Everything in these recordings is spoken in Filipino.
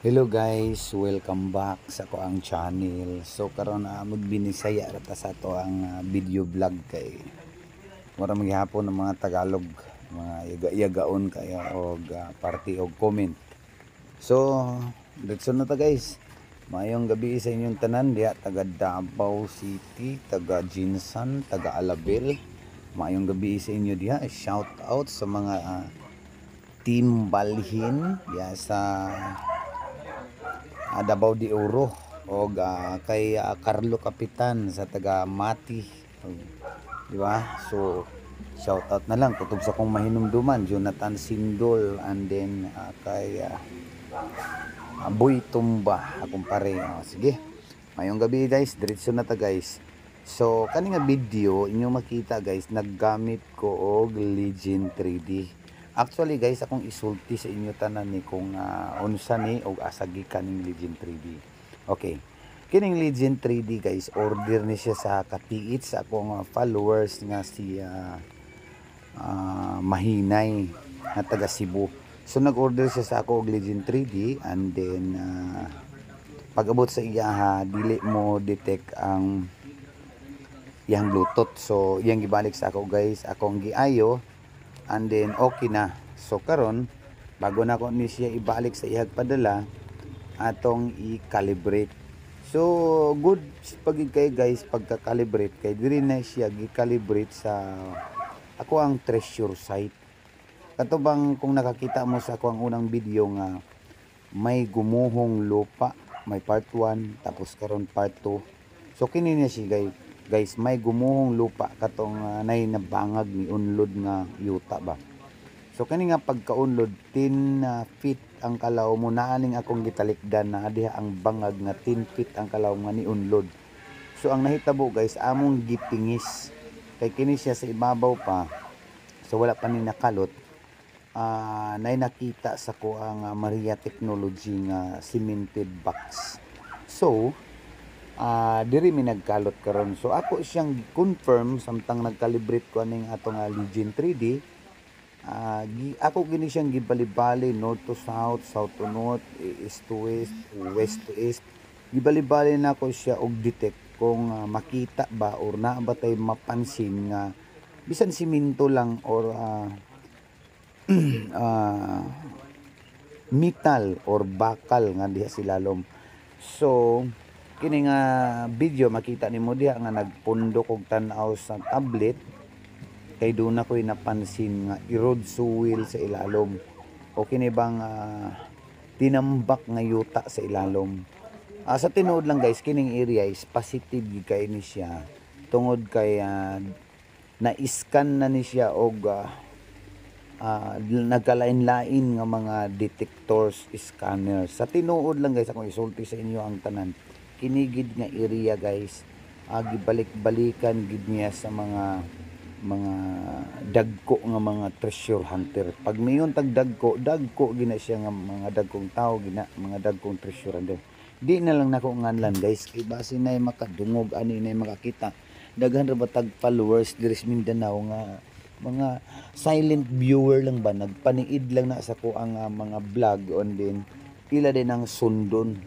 Hello guys, welcome back sa ko ang channel. So karon na magbinisaya rata sa to ang video vlog kay mura maghapon ng mga Tagalog, mga yaga-yagaon kaya og party og comment. So let's na ta guys. Mayong gabi sa inyong tanan diha taga Davao City, taga Jinsan, taga Alabel. Mayong gabi sa inyo diha. Shout out sa mga team Balhin ya sa Davao de Oro o kay Carlo Kapitan sa taga Mati, di ba? So shout out na lang kutob sa kong mahinumduman Jonathan Sindol, and then kay Boy Tumba akong pare. Sige, mayong gabi guys, diretso na ta guys. So kani nga video inyo makita guys, naggamit ko og Legend 3D. Actually guys, akong isulti sa inyo tanan ni kung unsa ni og asa gikan ning Legend 3D. Okay. Kining Legend 3D guys, order ni siya sa katiit sa akong followers nga si Mahinay na taga Cebu. So nag-order siya sa ako og Legend 3D, and then pag-abot sa iya dili mo detect ang iyang Bluetooth. So iyang gibalik sa ako guys, akong giayo, and then okay na. So karon bago na ko ni siya ibalik sa ihag padala, atong i-calibrate. So good pagid kay guys pagka-calibrate kay diri na siya gi-calibrate sa ako ang treasure site. Kato bang kung nakakita mo sa ako ang unang video nga may gumuhong lupa, may part 1 tapos karon part 2. So kini na siya guys, may gumuhong lupa katong nay nabangag ni unlod nga yuta ba. So kani nga pagkaunlod 10 feet ang kalaw mo, naaning akong gitalikdan na diha ang bangag nga 10 feet ang kalaw nga ni unlod. So ang nahitabo guys, among gipingis kay kini siya sa ibabaw pa, so wala pa ni nakalot. Nay nakita sa ko ang Maria Technology nga cemented box. So diri mi nagkalot karon. So ako siyang confirm samtang nagkalibrate ko aning atong Legend 3D. Ako gini siyang gibali-bali north to south, south to north, east to west, west to east. Gibali-bali na ko siya og detect kung makita ba or naa ba tay mapansin nga bisan siminto lang or metal or bakal nga diha silalom. So kini nga video makita nimo diha nga nagpundok og tan-aw sa tablet kay doon na ko'y napansin nga erode soil sa ilalom o kini bang tinambak nga yuta sa ilalom. Sa tinuod lang guys, kining area is positive kay ni siya tungod kay na-scan na ni siya og nagkalain-lain nga mga detectors, scanner. Sa tinuod lang guys, akong isulti sa inyo ang tanan, kinigid nga area guys, gibalik-balikan gid niya sa mga dagko nga mga treasure hunter. Pag mayon tag dagko gina siya nga mga dagkong tao gina, mga dagkong treasure hunter. Di na lang nako nganlan guys, kay base nay makadungog ani nay makakita. Daghan ra ba tag followers diri sa Mindanao nga mga silent viewer lang ba, nagpaniid lang na sa ko ang mga vlog, on din ila din ang sundon.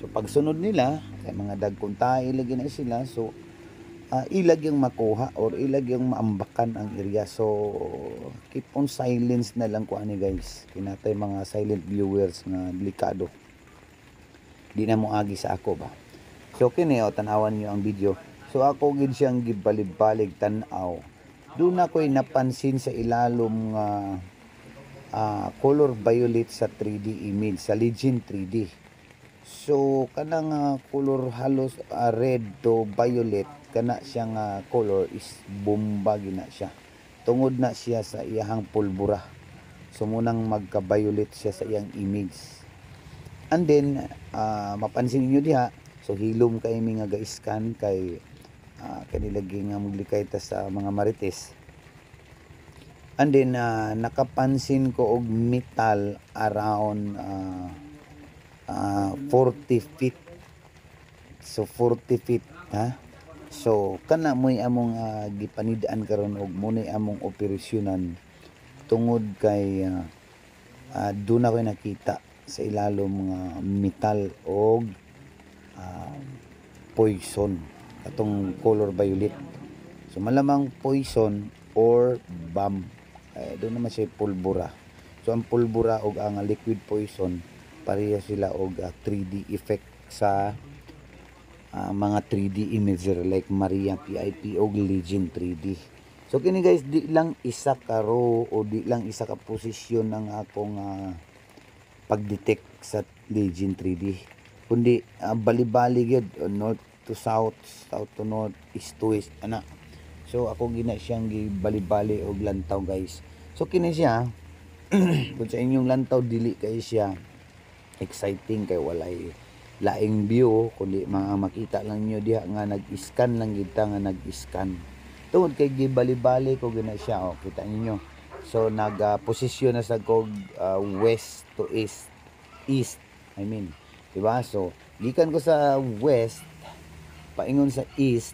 So pag sunod nila kay mga dagkong tayo lagi na sila, so ilag yung makuha or ilag yung maambakan ang area. So keep on silence na lang ko ani guys, kinatay mga silent viewers nga delikado, di na mo agi sa ako ba. So kini tanawan nyo ang video. So ako gid siyang gibalib-balig tan-aw, doon ako'y napansin sa ilalom nga color violet sa 3D image sa Legend 3D. So kanang color halos red to violet kana siyang color is bomba gina siya, tungod na siya sa iyahang pulbura. So munang magka-violet siya sa iyang image, and then mapansin niyo diha, so hilom kay mi nga ga-scan kay kanilagi nga maglikay ta sa mga marites. And then nakapansin ko og metal around 40 feet. So 40 feet ha. So kana mo'y among gipanidaan karon og munay among operasyonan tungod kay doon ako nakita sa ilalom mga metal o poison atong color violet. So malamang poison or bomb. Doon naman siya pulbura. So ang pulbura o ang liquid poison pareha sila og 3D effect sa mga 3D imager like Maria PIP o Legion 3D. So kini guys, di lang isa ka row o di lang isa ka posisyon ng akong pag-detect sa Legion 3D, kundi bali-bali gyud, north to south, south to north, east to west ana. So ako gina siyang gibali-bali og lantaw guys. So kini siya kung sa inyong lantaw dili kay siya exciting kay walay laing view, kundi makita lang nyo diha nga nag-scan lang kita nga nag-scan. Tungod kay gibali-bali ko gina siya, kita niyo. So nag posisyon na sa kog west to east, I mean, diba? So gikan ko sa west paingon sa east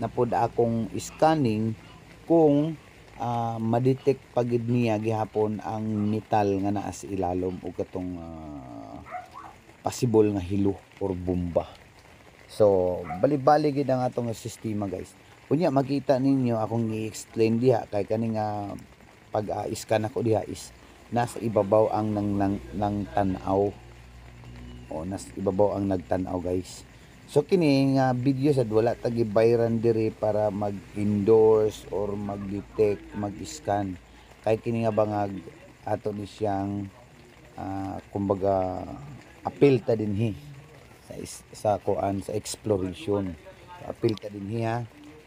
na pod akong scanning kung ma-detect pagid niya gihapon ang metal nga naa sa ilalom o katong possible nga hilo or bomba. So bali-bali gid ang atong sistema guys. Kunya makita ninyo akong i-explain diha kay kani nga pag-scan ako diha is nasa ibabaw ang nang tan-aw. O nasa ibabaw ang nagtan-aw guys. So kini nga video sad wala ta gibayran diri para mag-endorse or mag-detect, mag-scan. Kay kini nga bangag ato ni siyang kumbaga appeal ta dinhi sa kuan sa exploration. Appeal ta dinhi ha.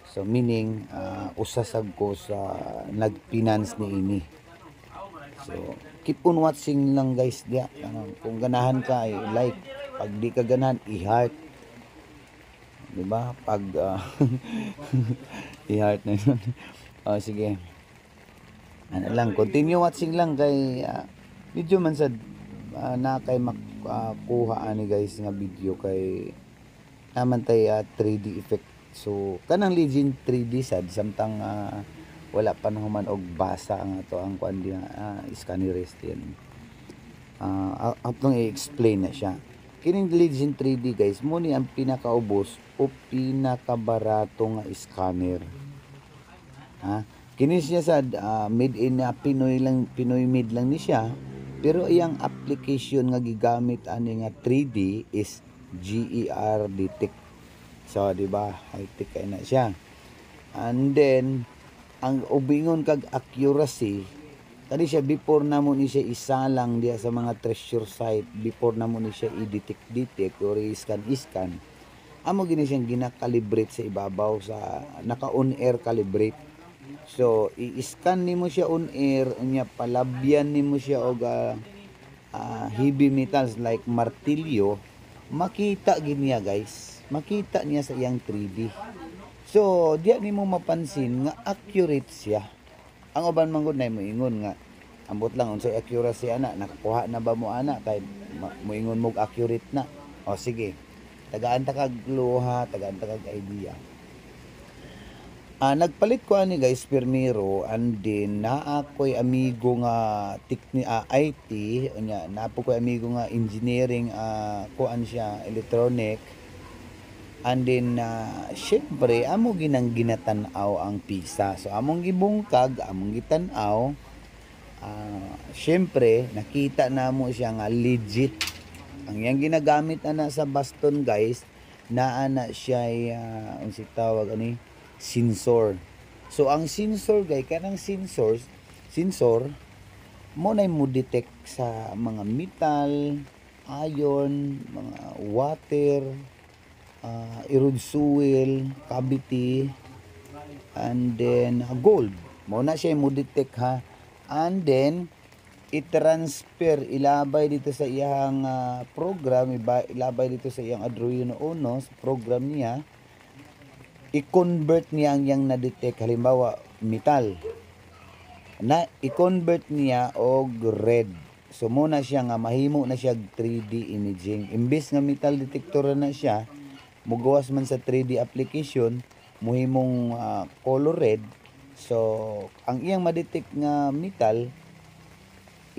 So meaning usasag ko sa nag-finance ni ini. So keep on watching lang guys dia. Kung ganahan ka like, pag di ka ganahan i-heart. Diba? Pag i-heart na yun. Sige. Ano lang, continue watching lang kay medyo man sad na kay makuha ani guys nga video kay naman tay 3D effect. So kanang Legion 3D sad samtang wala pa naman og basa ang ato ang kuan di scanner rest yan. Atong i-explain na siya. Kining Legion 3D guys, mo ni ang pinakaubos o pinakabarato nga scanner. Kini siya sa made in Pinoy made lang ni siya, pero iyang application nga gigamit ani nga 3D is GER detect. So di ba, high tech kay na siya. And then ang ubingon kag accuracy kani siya before na mo ni siya isalang diya sa mga treasure site, before na mo ni siya i-detect or i-scan amo gini siyang gina-calibrate sa ibabaw sa naka on air calibrate. So i-scan nimo siya on air unya palabyan nimo siya og heavy metals like martilyo, makita gid niya guys, makita niya sa iyang 3D. So diya nimo mapansin nga accurate siya. Ang uban man gud nay moingon nga ambot lang unsay accuracy ana, nakakuha na ba mo ana kay moingon mo accurate na. O sige, tagaan ta kag luha, tagaan ta kag idea. Nagpalit ko ani guys Permiro, and then naa ko'y amigo nga IT unya napo ko'y amigo nga engineering kuan siya electronic. And then syempre amo ginang ginatan-aw ang pisa. So among gibungkag, among gitan-aw, syempre nakita namo siya nga legit. Ang yang ginagamit ana sa baston guys, naa na siya unsay tawag ani, sensor. So ang sensor guys, kanang sensor mo nay mo detect sa mga metal, iron, mga water, erode soil, cavity, and then gold. Mo na siya mo detect ha. And then i-transfer, ilabay dito sa iyang program, ilabay dito sa iyang Arduino Uno, sa program niya, i-convert niya ang yang na-detect, halimbawa metal, na i-convert niya og red. So muna siya nga mahimo na siya 3D imaging. Imbes nga metal detector na siya, mugawas man sa 3D application, muhimong color red. So ang iyang ma-detect nga metal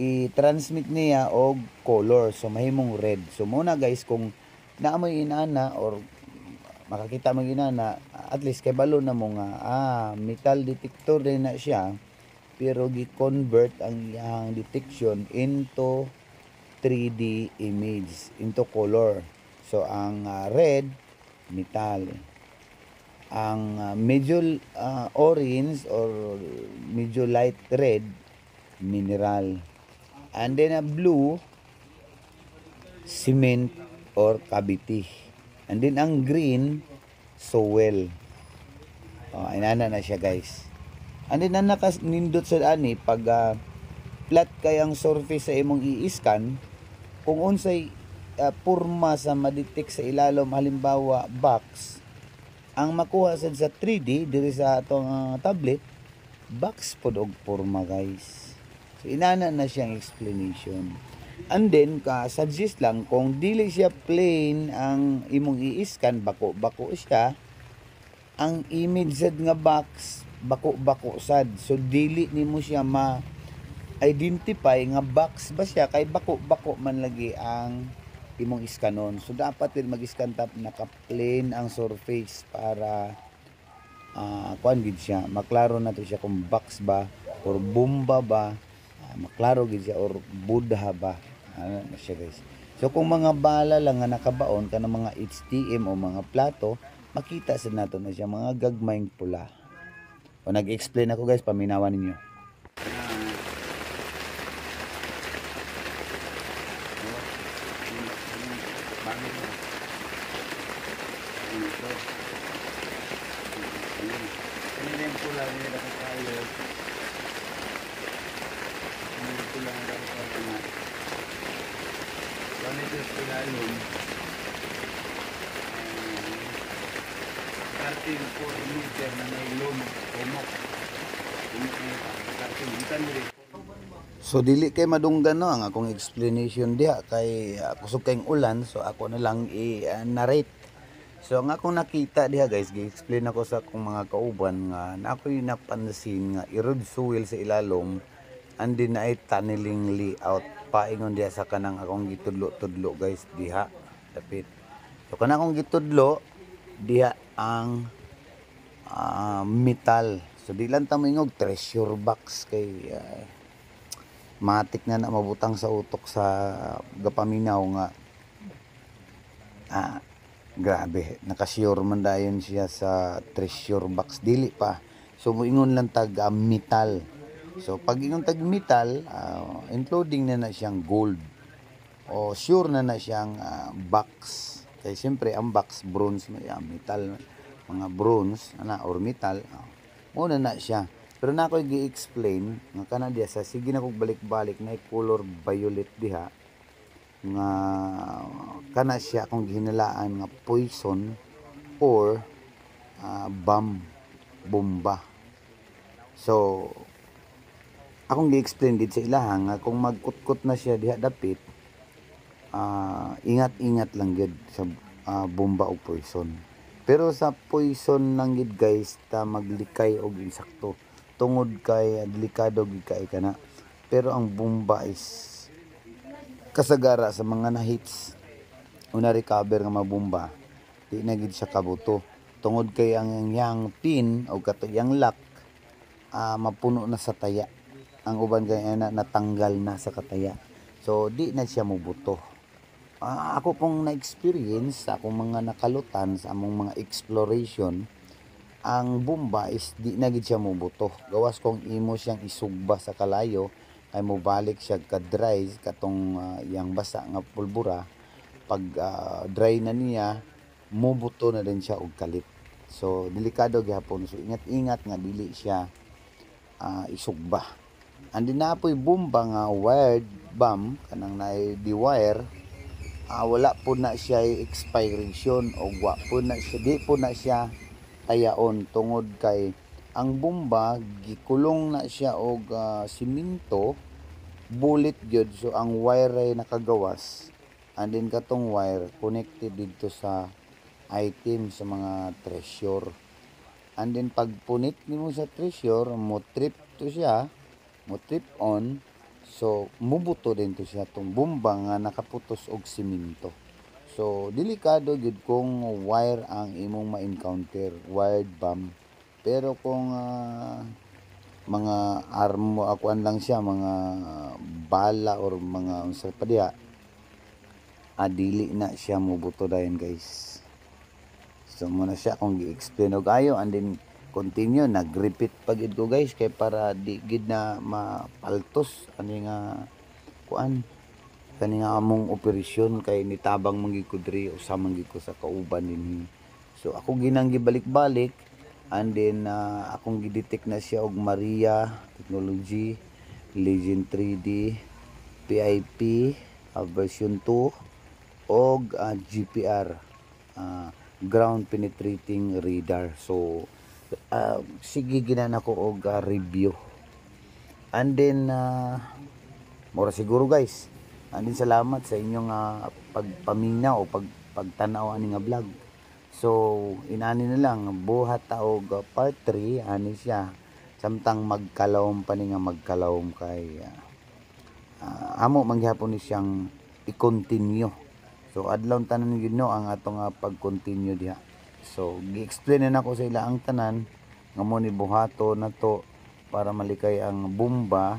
i-transmit niya og color, so mahimong red. So muna guys, kung naamoy inana or makakita mo inana, at least kay balo na mo nga metal detector din na siya, pero gi-convert ang iyang detection into 3D image, into color. So ang red, metal. Ang medyo orange or medyo light red, mineral. And then blue, cement or cavity. And then ang green, soil. Inana na siya guys. And then ang nakanindot sa ani, pag flat kay ang surface sa imong i-scan, kung unsay porma sa madetect sa ilalom, halimbawa box, ang makuha sad sa 3D diri sa atong tablet, box pod og porma guys. So inana na siyang explanation. And then suggest lang kung dili siya plain ang imong i-scan, bako-bako siya, ang image sad nga box bako-bako sad. So dili nimo siya ma-identify nga box ba siya, kay bako-bako man lagi ang imong iskanon. So dapat din mag-scan tap naka-plain ang surface para kuan gid siya, maklaro na to siya kung box ba or bomba ba, maklaro gid siya, or budha ba. Ano na siya guys. So kung mga bala lang nga nakabaon ka ng mga HTM o mga plato, makita sa nato na siya mga gagmayng pula. O nag-explain ako guys, paminawan ninyo. Ini yung pula nila tayo. Ini pula na tayo. Ganito pula yun. 13 meter na may lumok. Umok na ito. So dili kay madunggan no ang akong explanation diha, kay kusog kayong ulan, so ako na lang i-narrate. So ang akong nakita diha guys, gi-explain ako sa akong mga kauban nga na ako'y napansin nga i-road soil sa ilalom, and din na ay tunneling layout paingon diha sa kanang akong gitudlo-tudlo guys diha dapit. So kanang akong gitudlo diha ang metal. So di lang ta moingog treasure box, kay matik na mabutang sa utok sa gapaminaw nga grabe, nakasure man dayon siya sa treasure box, dili pa. So moingon lang tag metal. So pag ingon tag metal, including na siyang gold, o sure na siyang box. Kaya siyempre ang box bronze, metal, mga bronze or metal, muna na siya. Pero na ako gi-explain nga kana diya sa sige na kog balik-balik na color violet diha nga kana siya akong gihinalaan nga poison or bomba. So akong gi-explain dito sa ilaha nga kung magkutkot na siya diha dapit, ingat-ingat lang gid sa bomba o poison. Pero sa poison lang gid guys ta maglikay og insakto, tungod kay delikado gid kay kana. Pero ang bomba is kasagara sa mga na-hits o na-recover nga mabomba, di na gid siya kabuto, tungod kay ang yang pin o katuyang lock mapuno na sa taya, ang uban kay natanggal na sa kataya, so di na siya mubuto. Ako pong na-experience sa akong mga nakalutan sa among mga exploration, ang bomba is di na gid siya mubuto, gawas kung imo siyang isugba sa kalayo ay mobalik siya ka dry katong yang basa nga pulbura. Pag dry na niya, mubuto na din siya og kalit. So delikado gyapon, so ingat-ingat nga dili siya isugba. Andi na po'y bomba nga wired bomb, kanang naay di wire, wala po na siya expiration o wa po na siya, di po na siya tayaon, tungod kay ang bomba gikulong na siya og simento, bullet gyud. So ang wire ay nakagawas, and then katong wire connected dito sa item, sa mga treasure. And then pag punit nimo sa treasure, mo trip to siya, mo trip on, So mubuto din to siya tong bomba nga nakaputos og simento. So delikado gid kung wire ang imong ma-encounter, wired bomb. Pero kung mga armo akuan lang siya, mga bala or mga unsa pa diha, dili na siya mubuto dayon guys. So muna siya kung gi-explain og ayo and then continue nag-repeat pa gid ko guys kay para di gid na mapaltos ani nga kuan kani nga among operasyon kay nitabang man gid ko diri usa man gid ko sa kauban dinhi. So ako ginang gibalik-balik and then akong gidetect na siya og Maria technology, Legend 3D, PIP version 2 og GPR ground penetrating radar. So sige ginan ako og review and then mura siguro guys. And then salamat sa inyong pagpaminaw o pagtanaw ani nga vlog. So inani na lang buhat ta og part 3 ani siya samtang magkalawom pa ni nga magkalawom kay amo mangyapon ni siyang i-continue. So adlaw tanan gyud no ang atong pag-continue diha. So gi-explain na nako sa ila ang tanan nga mo ni buhato na to para malikay ang bomba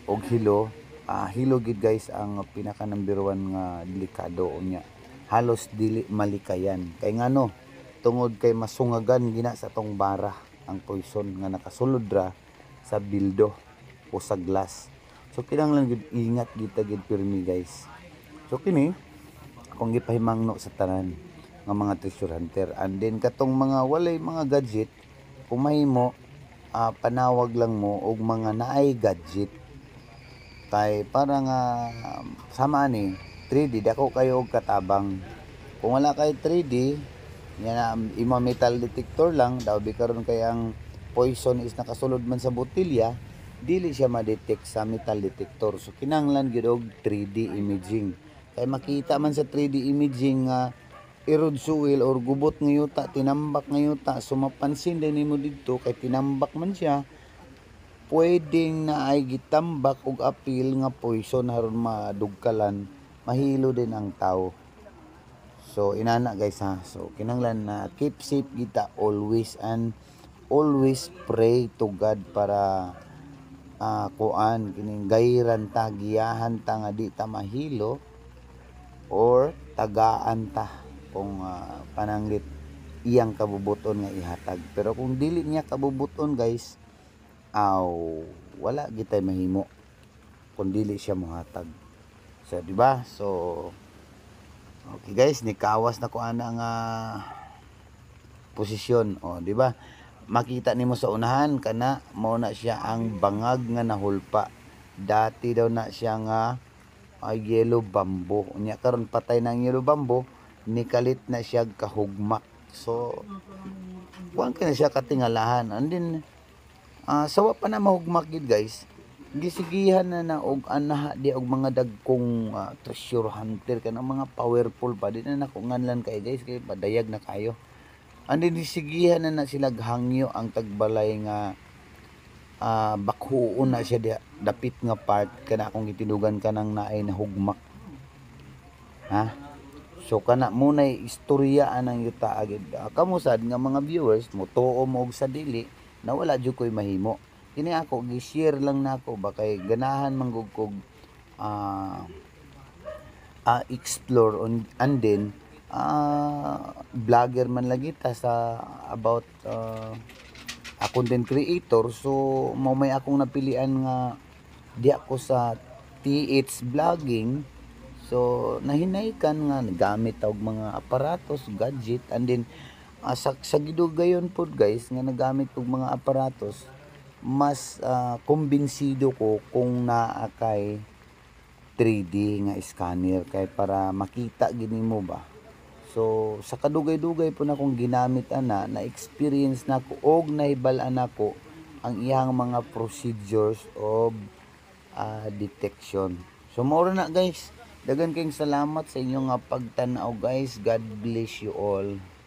og hilo. Hilo gid guys ang pinaka number 1 nga delikado unya. Halos dili malikayan. Kay ngano tungod kay masungagan gina sa tong bara ang poison nga nakasulod ra sa bildo o sa glass. So kinahanglan gid ingat kita gid pirmi guys. So kini akong gipahimangno sa tanan nga mga treasure hunter and then katong mga walay mga gadget kung mahimo panawag lang mo og mga naay gadget kay para nga sama ni 3D dako kayo og katabang. Kung wala kay 3D nga imo metal detector lang daw karon kay ang poison is nakasulod man sa botilya dili siya ma-detect sa metal detector. So kinahanglan gyud og 3D imaging kay makita man sa 3D imaging nga erod suwil or gubot nga yuta tinambak nga yuta. So mapansin din nimo didto kay tinambak man siya pwedeng na ay gitambak og apil nga poison haron madugkalan mahilo din ang tao. So inana guys ha. So kinahanglan na keep safe kita always and always pray to God para kuan kining gayran ta giyahan ta nga di ta mahilo or tagaan ta kung pananglit iyang kabubuton nga ihatag. Pero kung dili niya kabubuton guys wala gitay mahimo kung dili siya mohatag. So di ba? So okay guys, nikawas na ko ana nga posisyon di ba? Makita nimo sa unahan kana mao na siya ang bangag nga nahulpa. Dati daw na siya nga yellow bamboo. Unya karon patay na ang yellow bamboo, nikalit na siya kahugmak. So kuan ka na siya katingalahan. And then sawa pa na mahugmak gid guys. Gisigihan na og anaha di og mga dagkong treasure hunter kanang mga powerful pa di na nako nganlan kay guys kay padayag na kayo. And then gisigihan na sila hangyo ang tagbalay nga bakhuon na siya dapit nga part kana akong gitinugan kanang naay nahugmak. So kana muna istorya anang yuta agid. Kamusad nga mga viewers mo tuo mo og sa dili na wala jud koy mahimo. Kini ako gi-share lang nako ba kay ganahan manggug kog explore and then vlogger man lagi ta sa about content creator. So mo may akong napilian nga di ako sa TH vlogging. So nahinaykan nga nagamit og mga aparatos, gadget and then sa gidugayon pod guys nga nagamit og mga aparatos mas kumbinsido ko kung naa kay 3D nga scanner kay para makita gid nimo ba. So sa kadugay-dugay po na kong ginamit ana na experience nako og nahibal-an nako ang iyang mga procedures of detection. So mao na guys, dagan kayong salamat sa inyong pagtan-aw guys. God bless you all.